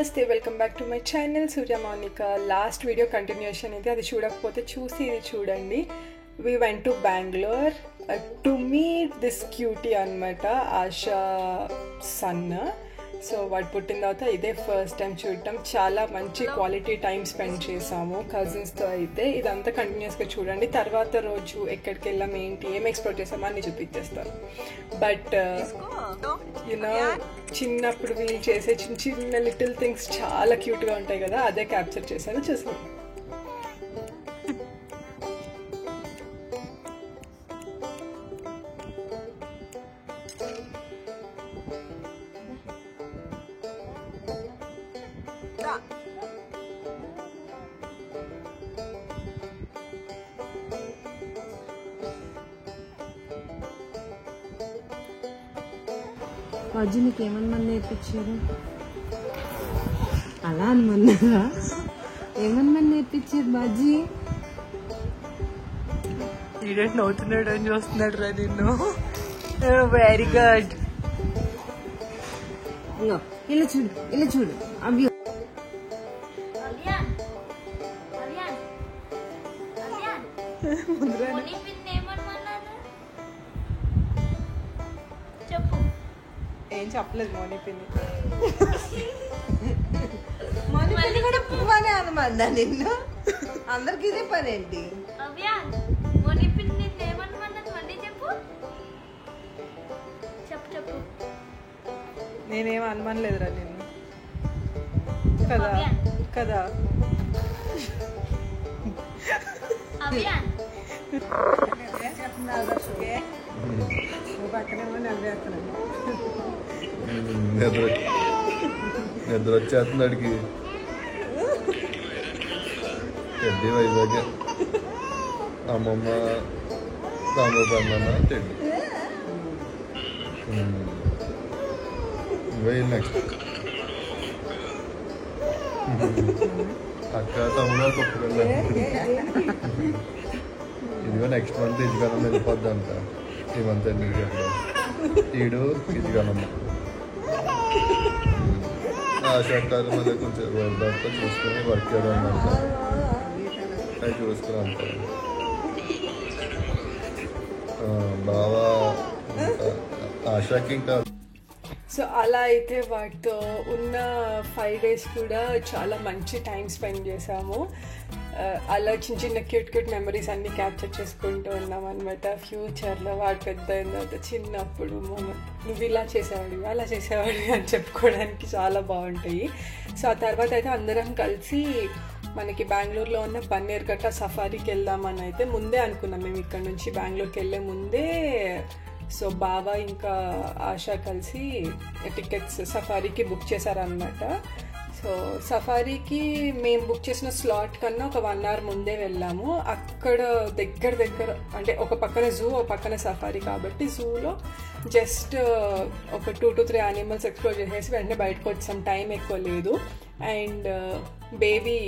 నమస్తే, welcome back to my channel Surya Mounika. Last video continuation ఇది, అది చూడకపోతే చూసి ఇది చూడండి. We went to Bangalore to meet this cutie అనమాట, ఆశా సన్. సో వాడు పుట్టిన తర్వాత ఇదే ఫస్ట్ టైం చూడటం. చాలా మంచి క్వాలిటీ టైం స్పెండ్ చేసాము కజిన్స్తో. అయితే ఇదంతా కంటిన్యూస్గా చూడండి. తర్వాత రోజు ఎక్కడికి వెళ్ళాం, ఏంటి, ఏం ఎక్స్ప్లోర్ చేసామో అన్ని చూపించేస్తాను. బట్ యూనో చిన్నప్పుడు వీళ్ళు చేసే చిన్న చిన్న లిటిల్ థింగ్స్ చాలా క్యూట్గా ఉంటాయి కదా, అదే క్యాప్చర్ చేశాను. చూసాను. అజ్జు నీకు ఏమన్నా నేర్పించారు? అలా అనమన్నారా? ఏమన్నా నేర్పించారు బాజీ? ఈడెంట్ నవ్వుతున్నాడు అని చూస్తున్నాడు రా నిన్ను. Very good. ఇలా చూడు, ఇలా చూడు. అవి ఏం చెప్పలేదు మోనీ పిన్ని. మోనీ కూడా పువ్వనే అనమన్నా నిన్ను. అందరికి ఇదే పని ఏంటి? నేనేం అనుమానలేదురా నిన్ను కదా కదా. నిద్ర వచ్చేస్తుంది అడిగి తెడ్డి వైజాగ్ అమ్మమ్మ తామరపన్న తెడ్డి వెయ్యి నెక్స్ట్ అక్క తమ్ముడు కొట్టుకెళ్ళా. ఇదిగో నెక్స్ట్ మంత్ ఇదిగానమ్మ వెళ్ళిపోద్ది అంట. ఈ మంత్ ఎన్ని ఈడు ఇదిగానమ్మ ఆశాకాలు మళ్ళీ కొంచెం రోజులతో చూసుకొని వర్క్ చేయడం అవి చూసుకుని అంటారు. బాగా ఆశాకి ఇంకా. సో అలా అయితే వాటితో ఉన్న 5 days కూడా చాలా మంచి టైం స్పెండ్ చేసాము. అలా చిన్న చిన్న క్యూట్ క్యూట్ మెమరీస్ అన్నీ క్యాప్చర్ చేసుకుంటూ ఉన్నాం అనమాట. ఫ్యూచర్లో వాడు పెద్ద అయిన తర్వాత చిన్నప్పుడు నువ్వు ఇలా చేసేవాడివి, అలా చేసేవాడివి అని చెప్పుకోవడానికి చాలా బాగుంటాయి. సో ఆ తర్వాత అయితే అందరం కలిసి మనకి బెంగళూరులో ఉన్న బన్నేరుగట్ట సఫారీకి వెళ్దామని అయితే ముందే అనుకున్నాం. మేము ఇక్కడ నుంచి బెంగళూరుకి వెళ్ళే ముందే సో బావ ఇంకా ఆశ కలిసి టికెట్స్ సఫారీకి బుక్ చేశారనమాట. సో సఫారీకి మేము బుక్ చేసిన స్లాట్ కన్నా ఒక 1 hour ముందే వెళ్ళాము. అక్కడ దగ్గర అంటే ఒక పక్కన జూ, ఒక పక్కన సఫారీ కాబట్టి జూలో జస్ట్ ఒక 2 to 3 యానిమల్స్ ఎక్స్ప్లోర్ చేసేసి వెంటనే బయటకు వచ్చాం. టైం ఎక్కువ లేదు. అండ్ బేబీ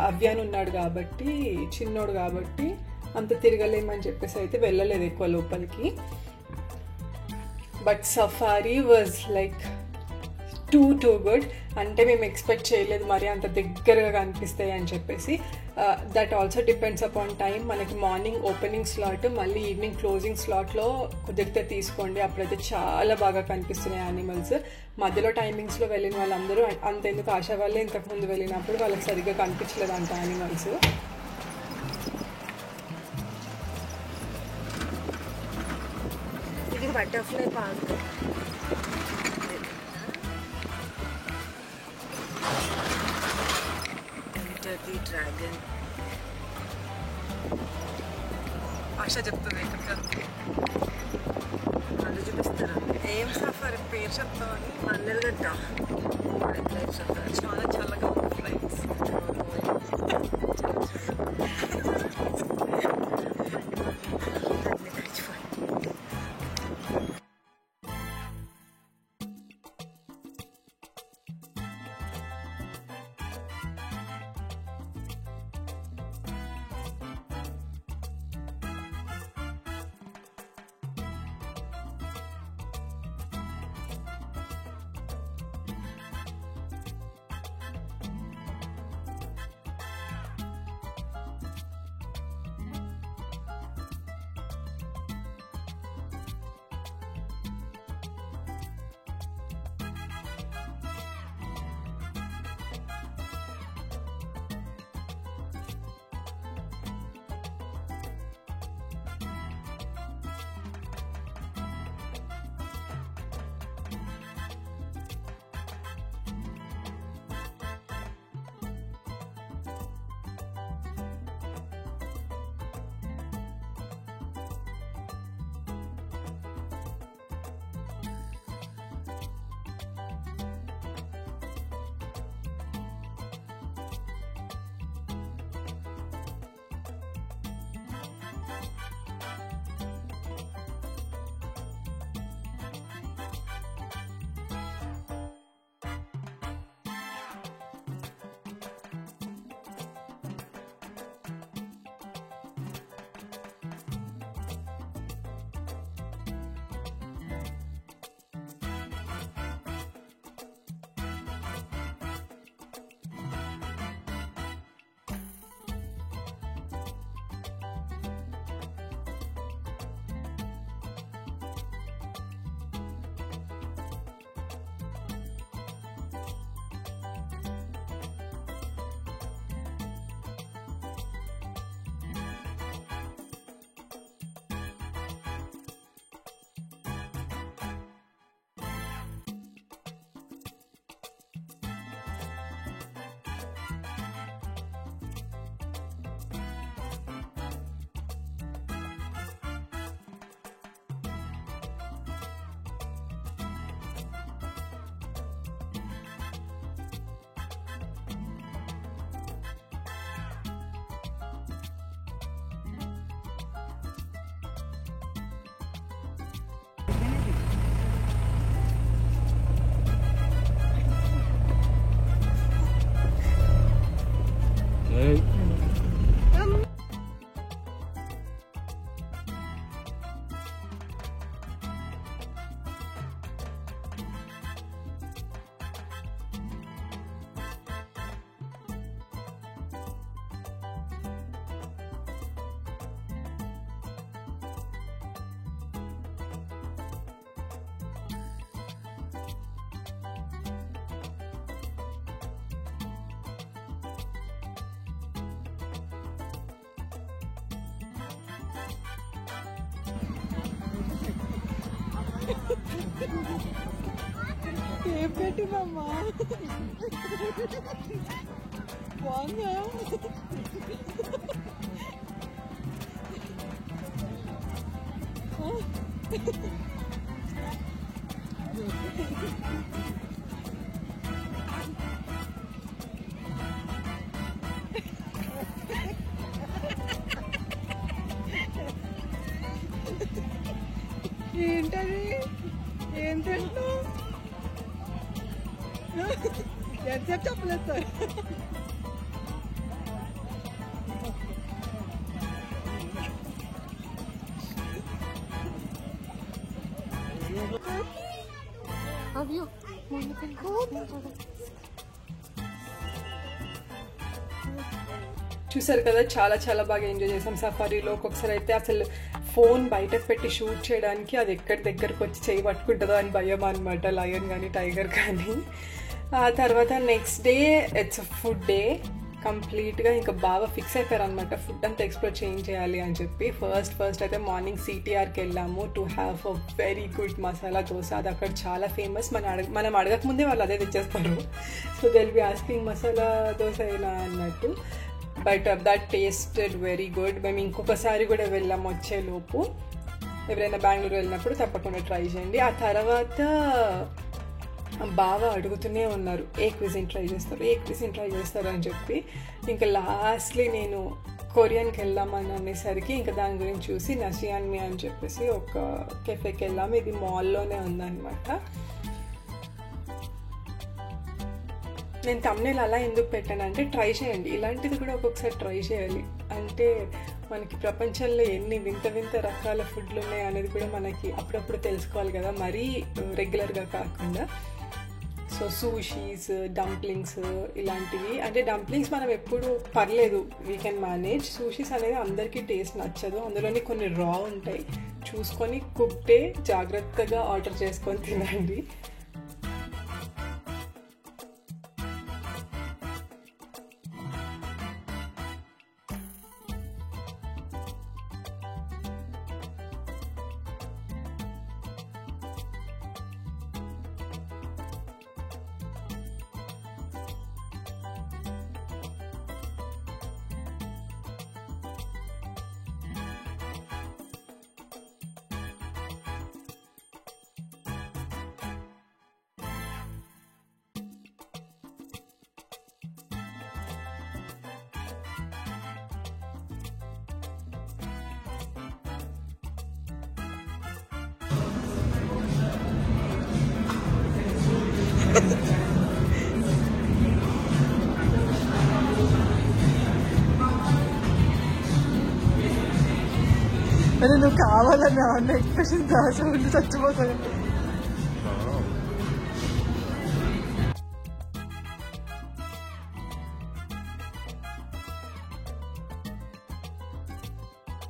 అవ్యాన్ ఉన్నాడు కాబట్టి, చిన్నోడు కాబట్టి అంత తిరగలేమని చెప్పేసి అయితే వెళ్ళలేదు ఎక్కువ లోపలికి. But safari was like too good. అంటే మేము ఎక్స్పెక్ట్ చేయలేదు మరి అంత దగ్గరగా కనిపిస్తాయి అని చెప్పేసి. That also depends upon time. మనకి మార్నింగ్ ఓపెనింగ్ స్లాట్, మళ్ళీ ఈవినింగ్ క్లోజింగ్ స్లాట్లో కుదిరితే తీసుకోండి. అప్పుడైతే చాలా బాగా కనిపిస్తున్నాయి యానిమల్స్. మధ్యలో టైమింగ్స్లో వెళ్ళిన వాళ్ళందరూ అంతెందుకు ఆశ వాళ్ళే ఇంతకుముందు వెళ్ళినప్పుడు వాళ్ళకి సరిగ్గా కనిపించలేదు అంత యానిమల్స్. ఇది బటర్ఫ్లై పార్క్. డ్రాగన్ ఆశ చెప్తుంది వాళ్ళు చూపిస్తారు. ఏం సఫారీ పేరు చెప్తామని. బన్నేరుగట్ట చాలా చల్లగా ఉంది ఫ్లైట్స్. ఏం పెట్టినమ్మా బాగుందా ఏంటది ఏం తింటున్నావు ఎంతసేపు చెప్పలేదు సార్ అయ్యో చూసారు కదా చాలా చాలా బాగా ఎంజాయ్ చేసాం సఫారీలో. ఒక్కొక్కసారి అయితే అసలు ఫోన్ బయటకు పెట్టి షూట్ చేయడానికి అది ఎక్కడి దగ్గరకు వచ్చి చేయి పట్టుకుంటుందో అని భయం అనమాట, లయన్ కానీ టైగర్ కానీ. ఆ తర్వాత next day it's food day. కంప్లీట్గా ఇంకా బాగా ఫిక్స్ అయిపోయారు అనమాట ఫుడ్ అంతా ఎక్స్ప్లోర్ చేయాలి అని చెప్పి. ఫస్ట్ అయితే మార్నింగ్ సిటీఆర్కి వెళ్ళాము to have a very good masala dosa. అది అక్కడ చాలా ఫేమస్. మనం అడగకముందే వాళ్ళు అదే తెచ్చేస్తారు. So they will be asking masala dosa అయినా అన్నట్టు. But that tasted very good. మేము ఇంకొకసారి కూడా వెళ్ళాము వచ్చేలోపు. ఎవరైనా బెంగళూరు వెళ్ళినప్పుడు తప్పకుండా ట్రై చేయండి. ఆ తర్వాత బాగా అడుగుతూనే ఉన్నారు ఏ క్విజిన్ ట్రై చేస్తారు అని చెప్పి. ఇంకా లాస్ట్లీ నేను కొరియన్కి వెళ్దామని అనేసరికి ఇంకా దాని గురించి చూసి నసియాన్మి అని చెప్పేసి ఒక కెఫేకి వెళ్ళాము. ఇది మాల్లోనే ఉందన్నమాట. నేను తమ్నేల్ అలా ఎందుకు పెట్టానంటే ట్రై చేయండి, ఇలాంటిది కూడా ఒక్కొక్కసారి ట్రై చేయాలి. అంటే మనకి ప్రపంచంలో ఎన్ని వింత వింత రకాల ఫుడ్లు ఉన్నాయి అనేది కూడా మనకి అప్పుడప్పుడు తెలుసుకోవాలి కదా, మరీ రెగ్యులర్గా కాకుండా. సో సూషీస్, డంప్లింగ్స్ ఇలాంటివి. అంటే డంప్లింగ్స్ మనం ఎప్పుడు పర్లేదు, వీ కెన్ మేనేజ్. సూషీస్ అనేది అందరికీ టేస్ట్ నచ్చదు, అందులోని కొన్ని రా ఉంటాయి. చూసుకొని కుక్టే జాగ్రత్తగా ఆర్డర్ చేసుకొని తినండి. అరే నువ్వు కావాలని అన్న ఎక్స్ప్రెషన్ దాచి ఉండి చచ్చిపోతాను.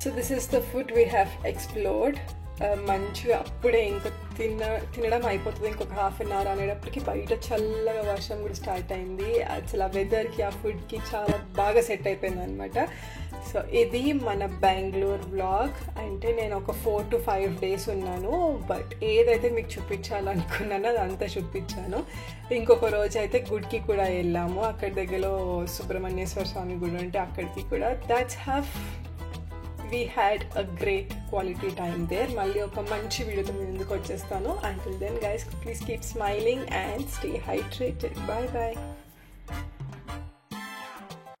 So this is the food we have explored. మంచిగా అప్పుడే ఇంకా తినడం అయిపోతుంది. ఇంకొక హాఫ్ అన్ అవర్ అనేటప్పటికి బయట చల్లగా వర్షం కూడా స్టార్ట్ అయింది. అసలు ఆ వెదర్కి ఆ ఫుడ్కి చాలా బాగా సెట్ అయిపోయింది అనమాట. సో ఇది మన బెంగళూరు వ్లాగ్. అంటే నేను ఒక 4 to 5 days ఉన్నాను. బట్ ఏదైతే మీకు చూపించాలనుకున్నానో అదంతా చూపించాను. ఇంకొక రోజు అయితే గుడికి కూడా వెళ్ళాము. అక్కడ దగ్గరలో సుబ్రహ్మణ్యేశ్వర స్వామి గుడి ఉంటే అక్కడికి కూడా. We had a great quality time there. మళ్ళీ ఒక మంచి వీడియోతో మీ ముందుకు వచ్చేస్తాను. Until then guys, please keep smiling and stay hydrated. Bye bye.